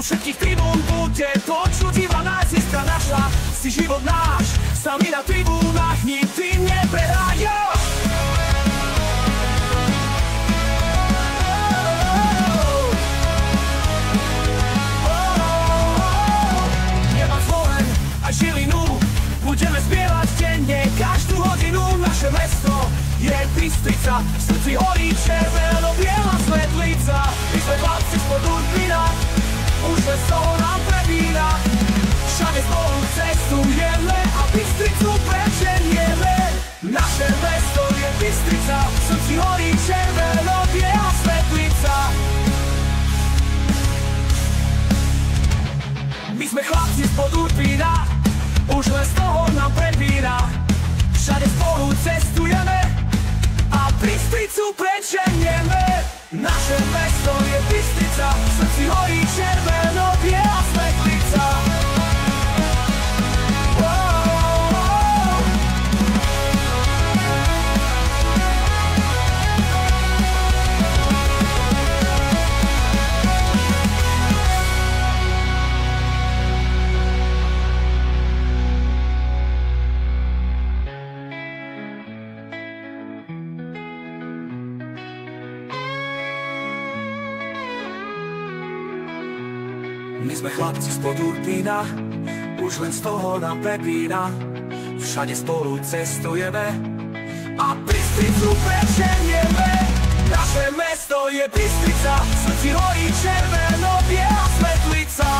všetkých tribún bude počuť iba nájsť naša. Si život náš, sami na tribúnach nikdy neprehrajú. Nemám Zvolen a Žilinu budeme spievať denne, každú hodinu. Naše mesto je Bystrica, v srdci horí červeno-biela svetlica. My sme chlapci spod Urpina, už len z toho nám prebína. Všade spolu cestujeme a Bystricu prečenieme. Naše mesto je Bystrica, v srdci horí červeno-biela svetlica. My sme chlapci spod Urpina, už len z toho nám prebína. Všade spolu cestujeme a Bystricu prečenieme. Naše mesto je Bystrica, v srdci horí červeno-biela svetlica. My sme chlapci spod Urpina, už len z toho nám prebína. Všade spolu cestujeme a Bystricu prečenieme. Naše mesto je Bystrica, v srdci horí červeno-biela svetlica.